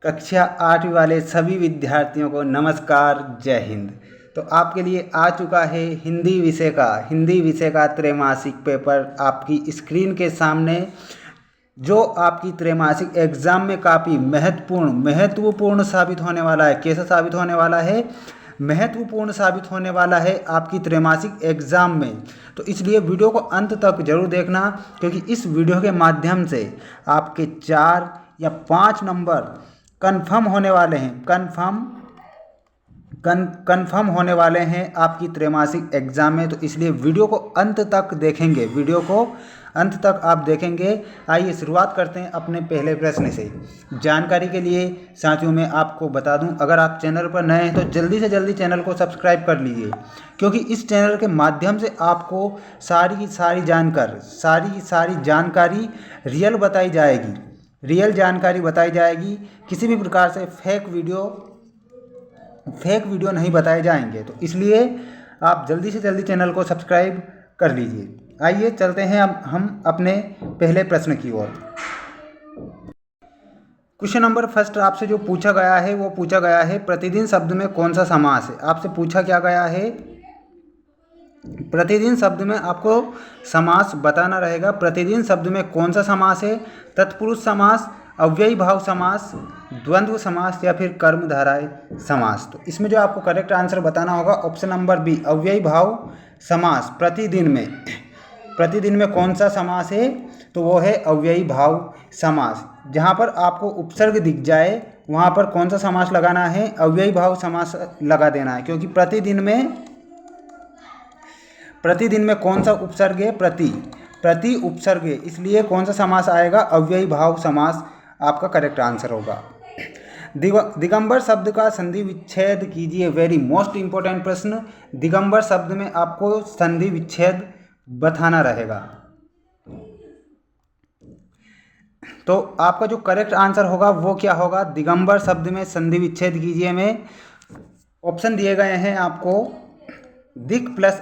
कक्षा 8वीं वाले सभी विद्यार्थियों को नमस्कार, जय हिंद। तो आपके लिए आ चुका है हिंदी विषय का त्रैमासिक पेपर आपकी स्क्रीन के सामने, जो आपकी त्रैमासिक एग्ज़ाम में काफ़ी महत्वपूर्ण साबित होने वाला है। कैसा साबित होने वाला है? महत्वपूर्ण साबित होने वाला है आपकी त्रैमासिक एग्ज़ाम में। तो इसलिए वीडियो को अंत तक जरूर देखना, क्योंकि इस वीडियो के माध्यम से आपके 4 या 5 नंबर कन्फर्म होने वाले हैं। कन्फर्म होने वाले हैं आपकी त्रैमासिक एग्ज़ाम में। तो इसलिए वीडियो को अंत तक देखेंगे, वीडियो को अंत तक आप देखेंगे। आइए शुरुआत करते हैं अपने पहले प्रश्न से। जानकारी के लिए साथियों मैं आपको बता दूं, अगर आप चैनल पर नए हैं तो जल्दी से जल्दी चैनल को सब्सक्राइब कर लीजिए, क्योंकि इस चैनल के माध्यम से आपको सारी की सारी जानकारी रियल जानकारी बताई जाएगी। किसी भी प्रकार से फेक वीडियो नहीं बताए जाएंगे। तो इसलिए आप जल्दी से जल्दी चैनल को सब्सक्राइब कर लीजिए। आइए चलते हैं अब हम अपने पहले प्रश्न की ओर। क्वेश्चन नंबर फर्स्ट आपसे जो पूछा गया है वो पूछा गया है प्रतिदिन शब्द में कौन सा समास है। आपसे पूछा क्या गया है? प्रतिदिन शब्द में आपको समास बताना रहेगा। प्रतिदिन शब्द में कौन सा समास है? तत्पुरुष समास, अव्ययी भाव समास, द्वंद्व समास या फिर कर्मधारय समास। तो इसमें जो आपको करेक्ट आंसर बताना होगा ऑप्शन नंबर बी, अव्ययी भाव समास। प्रतिदिन में कौन सा समास है? तो वो है अव्ययी भाव समास। जहाँ पर आपको उपसर्ग दिख जाए वहाँ पर कौन सा समास लगाना है? अव्ययी भाव समास लगा देना है, क्योंकि प्रतिदिन में कौन सा उपसर्ग है? प्रति उपसर्ग है, इसलिए कौन सा समास आएगा? अव्ययी भाव समास आपका करेक्ट आंसर होगा। दिगंबर शब्द का संधि विच्छेद कीजिए। वेरी मोस्ट इंपॉर्टेंट प्रश्न। दिगंबर शब्द में आपको संधि विच्छेद बताना रहेगा। तो आपका जो करेक्ट आंसर होगा वो क्या होगा? दिगंबर शब्द में संधि विच्छेद कीजिए में ऑप्शन दिए गए हैं आपको, दिग प्लस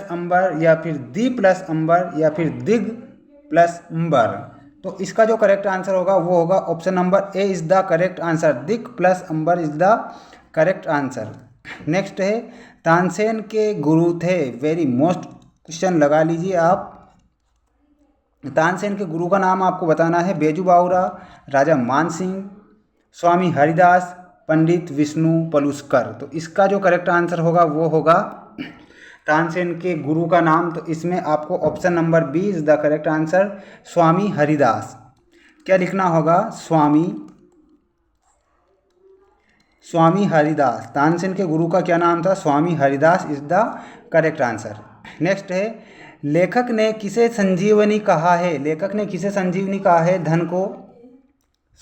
अंबर या फिर दी प्लस अंबर या फिर दिग प्लस अंबर। तो इसका जो करेक्ट आंसर होगा वो होगा option number A is the correct answer. दिग प्लस अंबर is the correct answer. Next है तानसेन के गुरु थे। वेरी मोस्ट क्वेश्चन लगा लीजिए आप। तानसेन के गुरु का नाम आपको बताना है। बेजू बावरा, राजा मानसिंह, स्वामी हरिदास, पंडित विष्णु पलुस्कर। तो इसका जो करेक्ट आंसर होगा वो होगा तानसेन के गुरु का नाम। तो इसमें आपको option number B is the correct answer, Swami Haridas. क्या लिखना होगा? स्वामी हरिदास। तानसेन के गुरु का क्या नाम था? Swami Haridas is the correct answer. Next है लेखक ने किसे संजीवनी कहा है? लेखक ने किसे संजीवनी कहा है? धन को,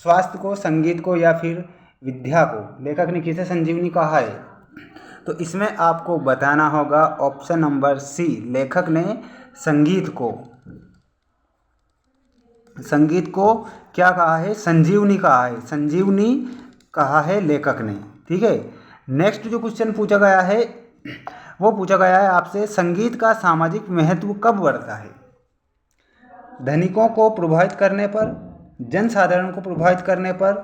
स्वास्थ्य को, संगीत को या फिर विद्या को? लेखक ने किसे संजीवनी कहा है? तो इसमें आपको बताना होगा ऑप्शन नंबर सी, लेखक ने संगीत को क्या कहा है? संजीवनी कहा है। संजीवनी कहा है लेखक ने। ठीक है। नेक्स्ट जो क्वेश्चन पूछा गया है वो पूछा गया है आपसे, संगीत का सामाजिक महत्व कब बढ़ता है? धनिकों को प्रभावित करने पर, जनसाधारण को प्रभावित करने पर,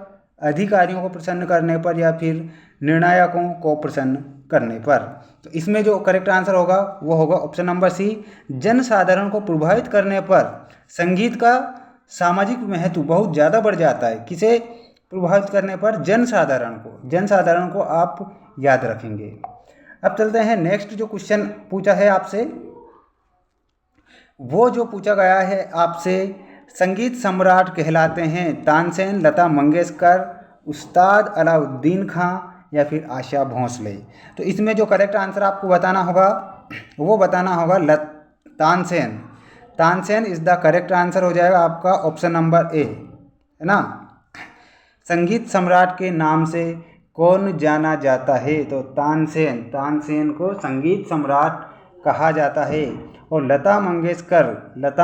अधिकारियों को प्रसन्न करने पर या फिर निर्णायकों को प्रसन्न करने पर? तो इसमें जो करेक्ट आंसर होगा वो होगा ऑप्शन नंबर सी, जनसाधारण को प्रभावित करने पर संगीत का सामाजिक महत्व बहुत ज़्यादा बढ़ जाता है। किसे प्रभावित करने पर? जनसाधारण को आप याद रखेंगे। अब चलते हैं नेक्स्ट जो क्वेश्चन पूछा है आपसे, वो जो पूछा गया है आपसे, संगीत सम्राट कहलाते हैं तानसेन, लता मंगेशकर, उस्ताद अलाउद्दीन खां या फिर आशा भोसले? तो इसमें जो करेक्ट आंसर आपको बताना होगा वो बताना होगा Tansen. Tansen is the correct answer हो जाएगा आपका ऑप्शन नंबर ए, है ना। संगीत सम्राट के नाम से कौन जाना जाता है? तो तानसेन को संगीत सम्राट कहा जाता है। और लता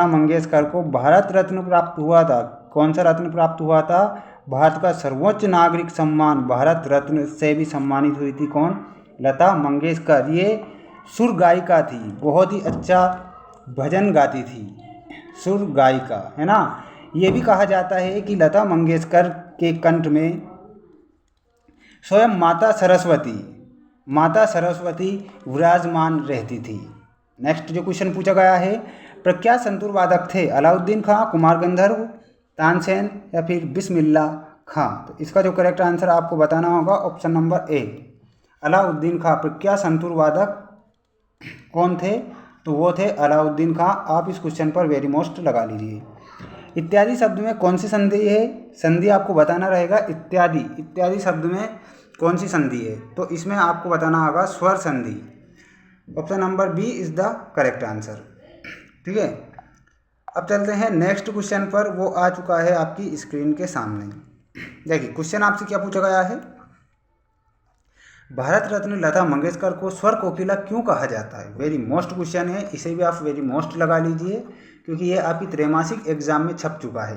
मंगेशकर को भारत रत्न प्राप्त हुआ था। कौन सा रत्न प्राप्त हुआ था? भारत का सर्वोच्च नागरिक सम्मान भारत रत्न से भी सम्मानित हुई थी। कौन? लता मंगेशकर। ये सुर गायिका थी, बहुत ही अच्छा भजन गाती थी, सुर गायिका, है ना। ये भी कहा जाता है कि लता मंगेशकर के कंठ में स्वयं माता सरस्वती विराजमान रहती थी। नेक्स्ट जो क्वेश्चन पूछा गया है, प्रख्यात संतूर वादक थे अलाउद्दीन खां, कुमार गंधर्व, तानसेन या फिर बिस्मिल्लाह खां। तो इसका जो करेक्ट आंसर आपको बताना होगा ऑप्शन नंबर ए, अलाउद्दीन खां। प्रख्यात संतूर वादक कौन थे? तो वो थे अलाउद्दीन खां। आप इस क्वेश्चन पर वेरी मोस्ट लगा लीजिए। इत्यादि शब्द में कौन सी संधि है? संधि आपको बताना रहेगा इत्यादि शब्द में कौन सी संधि है? तो इसमें आपको बताना होगा स्वर संधि। Option number B is the correct answer. ठीक है, अब चलते हैं नेक्स्ट क्वेश्चन पर। वो आ चुका है आपकी स्क्रीन के सामने। देखिए क्वेश्चन आपसे क्या पूछा गया है, भारत रत्न लता मंगेशकर को स्वर कोकिला क्यों कहा जाता है? वेरी मोस्ट क्वेश्चन है, इसे भी आप वेरी मोस्ट लगा लीजिए क्योंकि ये आपकी त्रैमासिक एग्जाम में छप चुका है।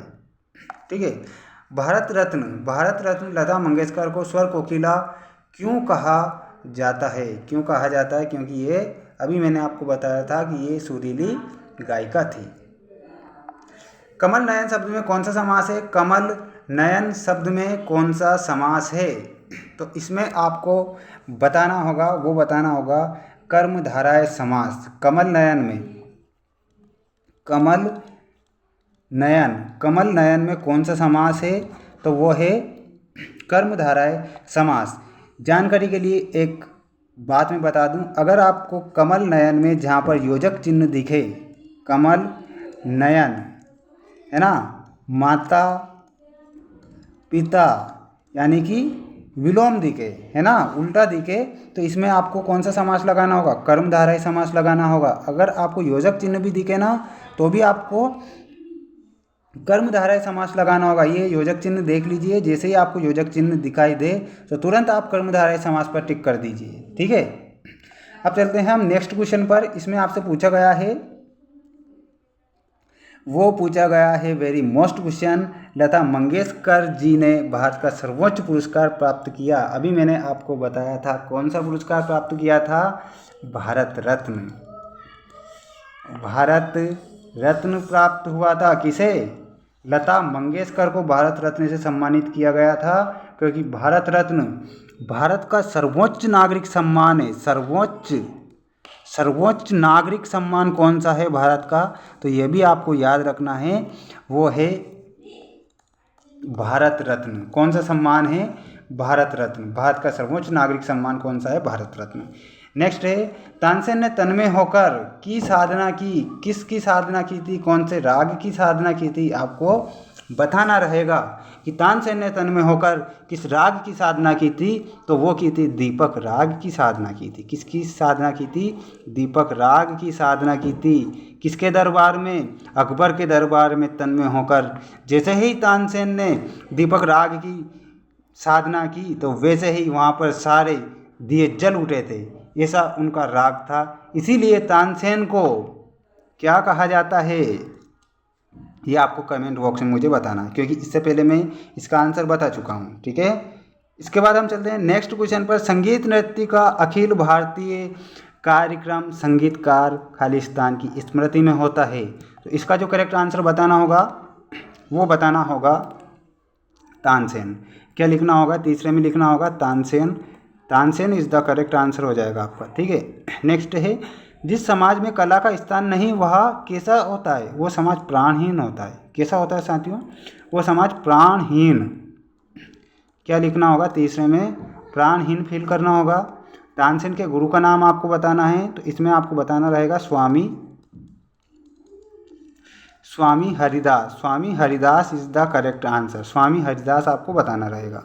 ठीक है, भारत रत्न लता मंगेशकर को स्वर कोकिला क्यों कहा जाता है? क्यों कहा जाता है? क्योंकि ये अभी मैंने आपको बताया था कि ये सुरीली गायिका थी। कमल नयन शब्द में कौन सा समास है? कमल नयन शब्द में कौन सा समास है? तो इसमें आपको बताना होगा कर्मधारय समास। कमल नयन में कौन सा समास है? तो वो है कर्मधारय समास। जानकारी के लिए एक बात मैं बता दूं, अगर आपको कमल नयन में जहाँ पर योजक चिन्ह दिखे, कमल नयन है ना, माता पिता यानी कि विलोम दिखे, है ना, उल्टा दिखे, तो इसमें आपको कौन सा समास लगाना होगा? कर्मधारय समास लगाना होगा। अगर आपको योजक चिन्ह भी दिखे ना तो भी आपको कर्मधारय समास लगाना होगा। ये योजक चिन्ह देख लीजिए, जैसे ही आपको योजक चिन्ह दिखाई दे तो तुरंत आप कर्मधारय समास पर टिक कर दीजिए। ठीक है, अब चलते हैं हम नेक्स्ट क्वेश्चन पर। इसमें आपसे पूछा गया है very most question, Lata Mangeshkar ji ने भारत का सर्वोच्च पुरस्कार प्राप्त किया। अभी मैंने आपको बताया था कौन सा पुरस्कार प्राप्त किया था? भारत रत्न प्राप्त हुआ था। किसे? लता मंगेशकर को भारत रत्न से सम्मानित किया गया था, क्योंकि भारत रत्न भारत का सर्वोच्च नागरिक सम्मान है। सर्वोच्च नागरिक सम्मान कौन सा है भारत का? तो यह भी आपको याद रखना है, वो है भारत रत्न। कौन सा सम्मान है? भारत रत्न। भारत का सर्वोच्च नागरिक सम्मान कौन सा है? भारत रत्न। नेक्स्ट है, तानसेन ने तन्मय होकर की साधना की। किसकी साधना की थी? कौन से राग की साधना की थी? आपको बताना रहेगा कि तानसेन ने तन्मय होकर किस राग की साधना की थी। तो वो की थी दीपक राग की साधना की थी। किसकी साधना की थी? दीपक राग की साधना की थी। किसके दरबार में? अकबर के दरबार में तन्मय होकर। जैसे ही तानसेन ने दीपक राग की साधना की तो वैसे ही वहाँ पर सारे दिए जल उठे थे। ऐसा उनका राग था, इसीलिए तानसेन को क्या कहा जाता है? ये आपको कमेंट बॉक्स में मुझे बताना, क्योंकि इससे पहले मैं इसका आंसर बता चुका हूँ। ठीक है, इसके बाद हम चलते हैं नेक्स्ट क्वेश्चन पर। संगीत नृत्य का अखिल भारतीय कार्यक्रम संगीतकार खालिस्तान की स्मृति में होता है। तो इसका जो करेक्ट आंसर बताना होगा वो बताना होगा तानसेन। क्या लिखना होगा? तीसरे में लिखना होगा Tansen is the correct answer हो जाएगा आपका। ठीक है, नेक्स्ट है, जिस समाज में कला का स्थान नहीं वह कैसा होता है? वो समाज प्राणहीन होता है। कैसा होता है साथियों? वो समाज प्राणहीन। क्या लिखना होगा? तीसरे में प्राणहीन फिल करना होगा। तानसेन के गुरु का नाम आपको बताना है, तो इसमें आपको बताना रहेगा Swami Haridas is the correct answer. Swami Haridas आपको बताना रहेगा।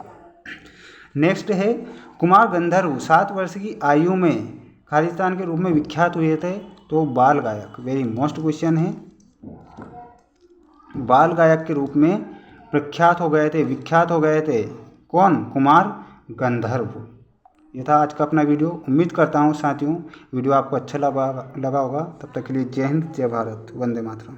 नेक्स्ट है, कुमार गंधर्व 7 वर्ष की आयु में खालिस्तान के रूप में विख्यात हुए थे। तो बाल गायक, वेरी मोस्ट क्वेश्चन है, बाल गायक के रूप में विख्यात हो गए थे। कौन? कुमार गंधर्व। ये था आज का अपना वीडियो। उम्मीद करता हूँ साथियों वीडियो आपको अच्छा लगा होगा। तब तक के लिए जय हिंद, जय भारत, वंदे मातरम।